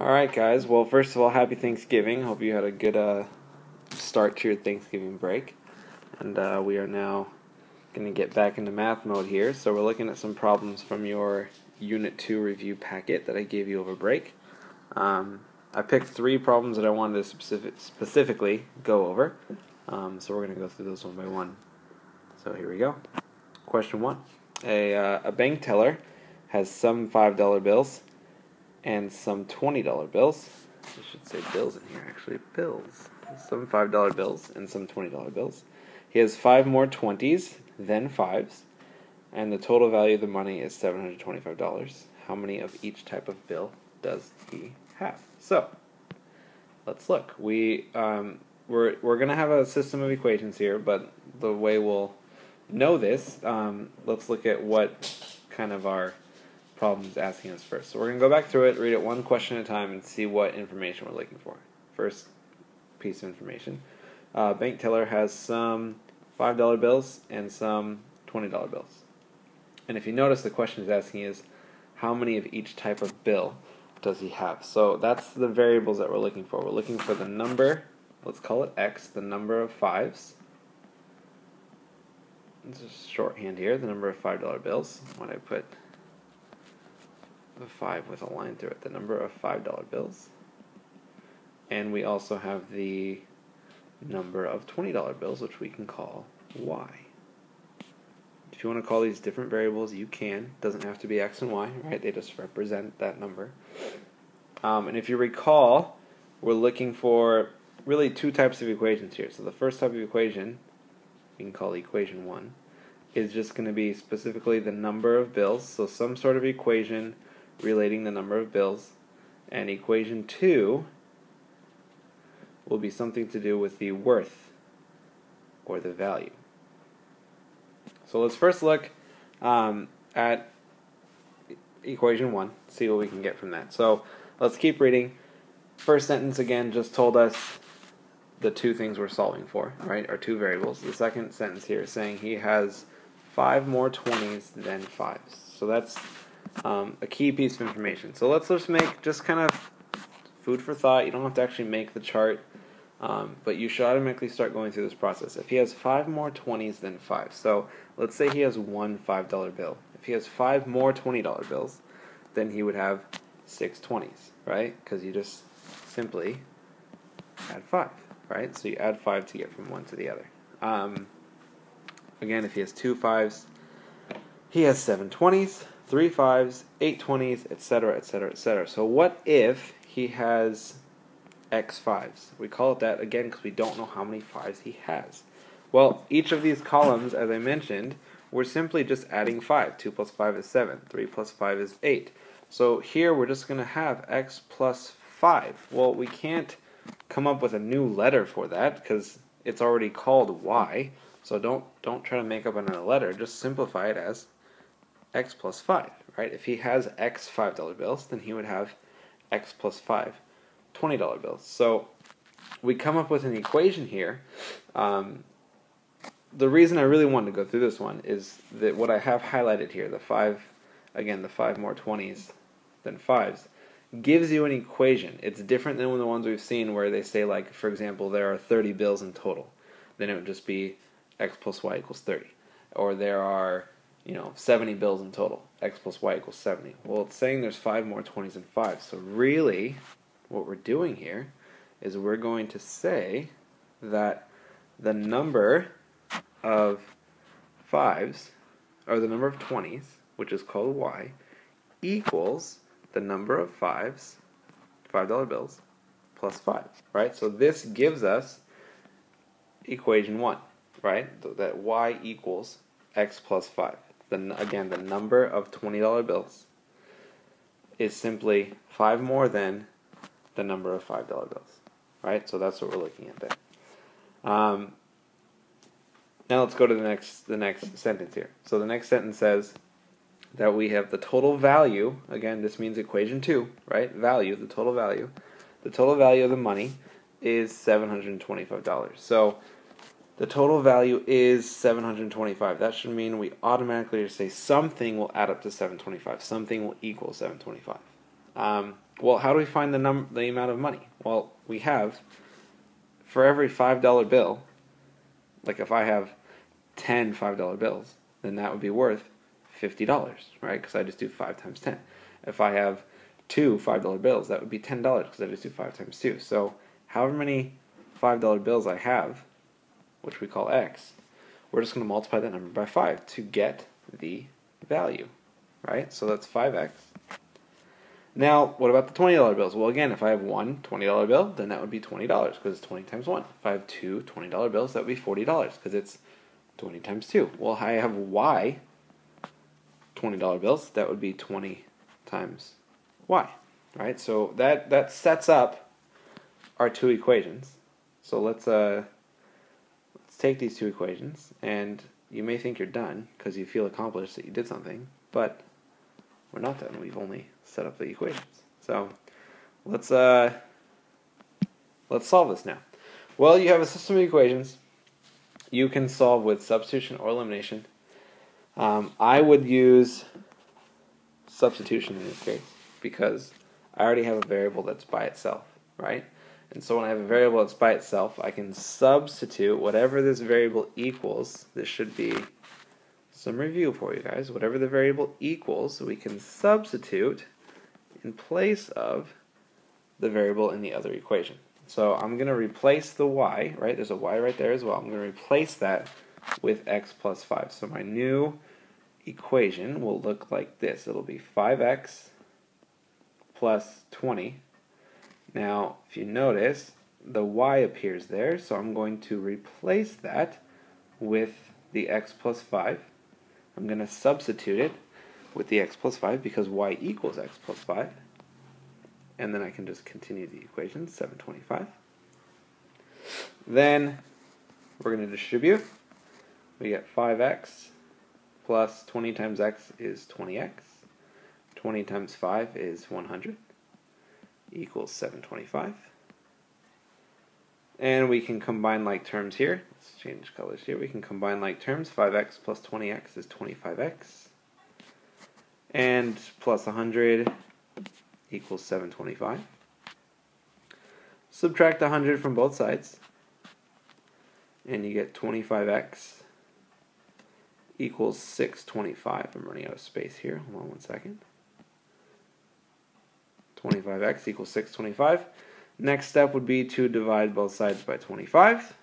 Alright guys, well first of all, happy Thanksgiving. Hope you had a good start to your Thanksgiving break. And we are now going to get back into math mode here. So we're looking at some problems from your Unit 2 review packet that I gave you over break. I picked 3 problems that I wanted to specifically go over. So we're going to go through those one by one. So here we go. Question 1. A bank teller has some $5 bills and some $20 bills. I should say bills in here, actually. Bills. Some $5 bills and some $20 bills. He has 5 more 20s than 5s, and the total value of the money is $725. How many of each type of bill does he have? So, let's look. We're going to have a system of equations here, but the way we'll know this, let's look at what kind of our problem is asking us first. So we're going to go back through it, read it one question at a time, and see what information we're looking for. First piece of information. Bank teller has some $5 bills and some $20 bills. And if you notice, the question is asking is, how many of each type of bill does he have? So that's the variables that we're looking for. We're looking for the number, let's call it X, the number of 5s. This is shorthand here, the number of $5 bills. When I put the 5 with a line through it, the number of $5 bills. And we also have the number of $20 bills, which we can call Y. If you want to call these different variables, you can. It doesn't have to be X and Y, right? They just represent that number. And if you recall, we're looking for really 2 types of equations here. So the first type of equation, we can call equation 1, is just going to be specifically the number of bills, so some sort of equation relating the number of bills. And equation 2 will be something to do with the worth or the value. So let's first look at equation 1, see what we can get from that. So let's keep reading. First sentence again just told us the 2 things we're solving for, right, are 2 variables. The second sentence here is saying he has 5 more 20s than 5s. So that's a key piece of information. So let's just make just kind of food for thought. You don't have to actually make the chart, but you should automatically start going through this process. If he has 5 more 20s than 5, so let's say he has one $5 bill. If he has 5 more $20 bills, then he would have 6 20s, right? Because you just simply add 5, right? So you add 5 to get from one to the other. Again, if he has 2 5s, he has 7 20s, 3 5s, 8 20s, etc., etc., etc. So what if he has X 5s? We call it that again because we don't know how many 5s he has. Well, each of these columns, as I mentioned, we're simply just adding 5. 2 plus 5 is 7. 3 plus 5 is 8. So here we're just going to have X plus 5. Well, we can't come up with a new letter for that because it's already called Y. So don't try to make up another letter. Just simplify it as X plus 5, right? If he has X $5 bills, then he would have X plus 5 $20 bills. So we come up with an equation here. The reason I really wanted to go through this one is that what I have highlighted here, the 5 more 20s than 5s, gives you an equation. It's different than the ones we've seen where they say, like, for example, there are 30 bills in total. Then it would just be X plus Y equals 30. Or there are 70 bills in total. X plus Y equals 70. Well, it's saying there's 5 more 20s than 5s. So really, what we're doing here is we're going to say that the number of 5s, or the number of 20s, which is called Y, equals the number of 5s, $5 bills, plus 5, right? So this gives us equation 1, right? That Y equals X plus 5. Again, the number of $20 bills is simply 5 more than the number of $5 bills, right? So that's what we're looking at there. Now let's go to the next sentence here. So the next sentence says that we have the total value. Again, this means equation 2, right? Value, the total value. The total value of the money is $725. So the total value is $725. That should mean we automatically just say something will add up to $725. Something will equal $725. Well, how do we find the amount of money? Well, we have, for every $5 bill, like if I have 10 $5 bills, then that would be worth $50, right? Because I just do 5 times 10. If I have 2 $5 bills, that would be $10 because I just do 5 times 2. So however many $5 bills I have, which we call x, we're just going to multiply that number by 5 to get the value, right? So that's 5x. Now, what about the $20 bills? Well, again, if I have one $20 bill, then that would be $20 because it's 20 times 1. If I have two $20 bills, that would be $40 because it's 20 times 2. Well, I have y $20 bills, that would be 20 times y, right? So that sets up our two equations. So let's take these two equations, and you may think you're done because you feel accomplished that you did something, but we're not done. We've only set up the equations. So let's solve this now. Well, you have a system of equations. You can solve with substitution or elimination. I would use substitution in this case because I already have a variable that's by itself, right? And so when I have a variable that's by itself, I can substitute whatever this variable equals. This should be some review for you guys. Whatever the variable equals, we can substitute in place of the variable in the other equation. So I'm going to replace the y, right? There's a y right there as well. I'm going to replace that with x plus 5. So my new equation will look like this. It'll be 5x plus 20. Now, if you notice, the y appears there, so I'm going to replace that with the x plus 5. I'm going to substitute it with the x plus 5 because y equals x plus 5. And then I can just continue the equation, 725. Then we're going to distribute. We get 5x plus 20 times x is 20x. 20 times 5 is 100 equals 725. And we can combine like terms here. Let's change colors here. We can combine like terms. 5x plus 20x is 25x. And plus 100 equals 725. Subtract 100 from both sides. And you get 25x equals 625. I'm running out of space here. Hold on one second. 25x equals 625. Next step would be to divide both sides by 25.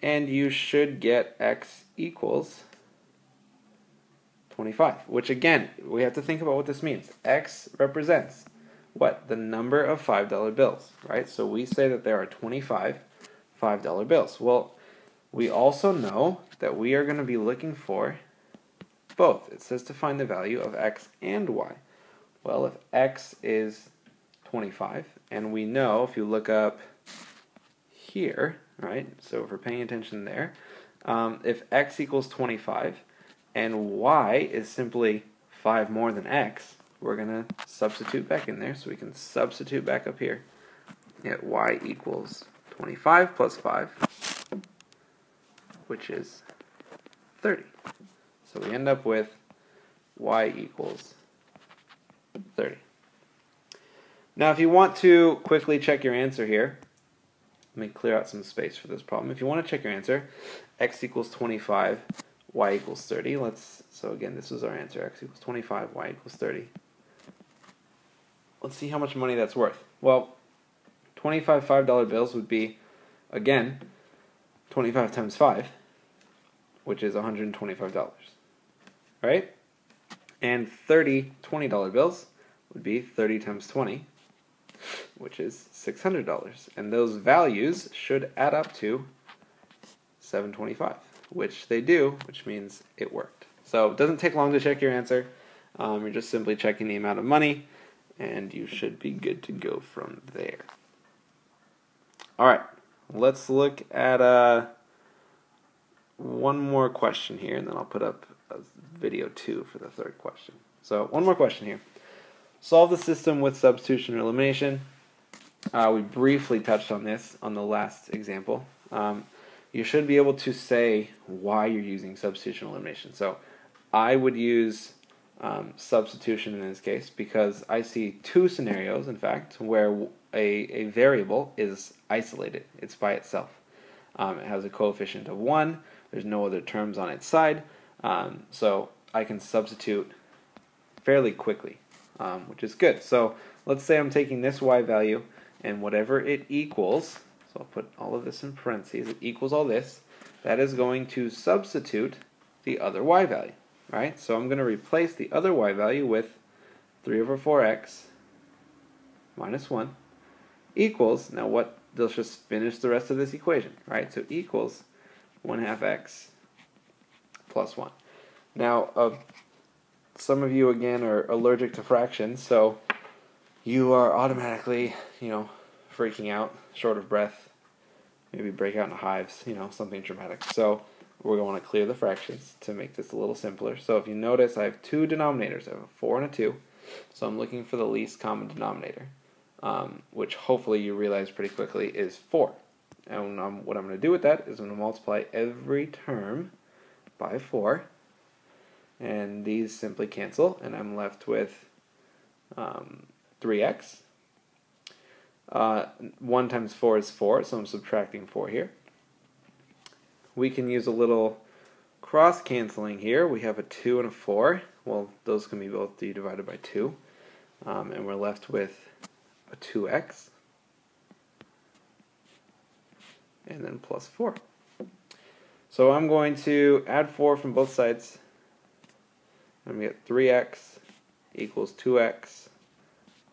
And you should get x equals 25, which again, we have to think about what this means. X represents what? The number of $5 bills, right? So we say that there are 25 $5 bills. Well, we also know that we are going to be looking for both. It says to find the value of x and y. Well, if x is 25, and we know if you look up here, right? So if we're paying attention there, if x equals 25, and y is simply 5 more than x, we're going to substitute back in there. So we can substitute back up here. Get y equals 25 plus 5, which is 30. So we end up with y equals 30. Now if you want to quickly check your answer here, let me clear out some space for this problem. If you want to check your answer, x equals 25, y equals 30. So again, this is our answer. X equals 25, y equals 30. Let's see how much money that's worth. Well, 25 $5 bills would be, again, 25 times 5, which is $125, right? And 30 $20 bills would be 30 times 20, which is $600. And those values should add up to 725. Which they do, which means it worked. So it doesn't take long to check your answer. You're just simply checking the amount of money, and you should be good to go from there. All right, let's look at one more question here, and then I'll put up a video 2 for the third question. So one more question here. Solve the system with substitution or elimination. We briefly touched on this on the last example. You should be able to say why you're using substitution elimination. So I would use substitution in this case, because I see two scenarios, in fact, where a variable is isolated. It's by itself. It has a coefficient of 1. There's no other terms on its side. So I can substitute fairly quickly, which is good. So let's say I'm taking this y value, and whatever it equals, so I'll put all of this in parentheses, it equals all this, that is going to substitute the other y value. Right? So I'm going to replace the other y value with 3 over 4x minus 1 equals, now what, they'll just finish the rest of this equation, right? So equals 1/2 x plus 1. Now, some of you, again, are allergic to fractions, so you are automatically, freaking out, short of breath, maybe break out into hives, something dramatic. So we're going to clear the fractions to make this a little simpler. So if you notice, I have two denominators. I have a 4 and a 2. So I'm looking for the least common denominator, which hopefully you realize pretty quickly is 4. And what I'm going to do with that is I'm going to multiply every term by 4. And these simply cancel, and I'm left with 3x. 1 times 4 is 4, so I'm subtracting 4 here. We can use a little cross-canceling here. We have a 2 and a 4. Well, those can be both d divided by 2. And we're left with a 2x. And then plus 4. So I'm going to add 4 from both sides. I'm going to get 3x equals 2x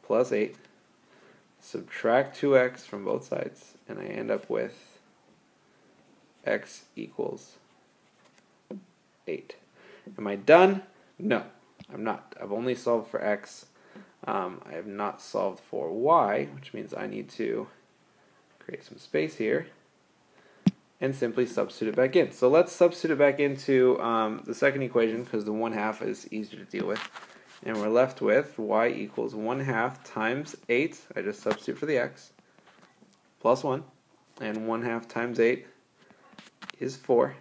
plus 8. Subtract 2x from both sides, and I end up with x equals 8. Am I done? No, I'm not. I've only solved for x. I have not solved for y, which means I need to create some space here and simply substitute it back in. So let's substitute it back into the second equation, because the 1/2 is easier to deal with. And we're left with y equals 1/2 times 8. I just substitute for the x, plus 1. And 1/2 times 8 is 4,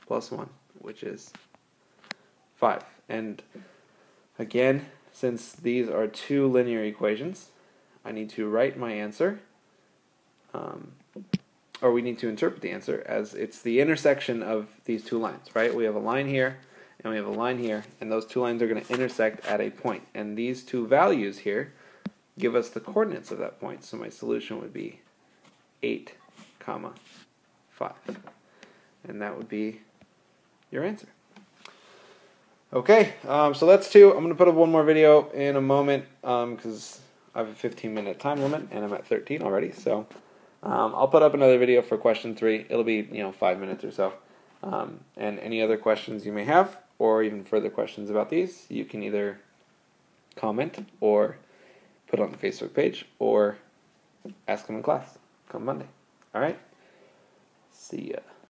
plus 1, which is 5. And again, since these are two linear equations, I need to write my answer, or we need to interpret the answer as it's the intersection of these two lines, right? We have a line here, and we have a line here, and those two lines are going to intersect at a point. And these two values here give us the coordinates of that point. So my solution would be 8, 5. And that would be your answer. Okay, so that's 2. I'm going to put up one more video in a moment because I have a 15-minute time limit, and I'm at 13 already. So I'll put up another video for question 3. It'll be 5 minutes or so. And any other questions you may have, or even further questions about these, you can either comment or put on the Facebook page, or ask them in class come Monday. All right? See ya.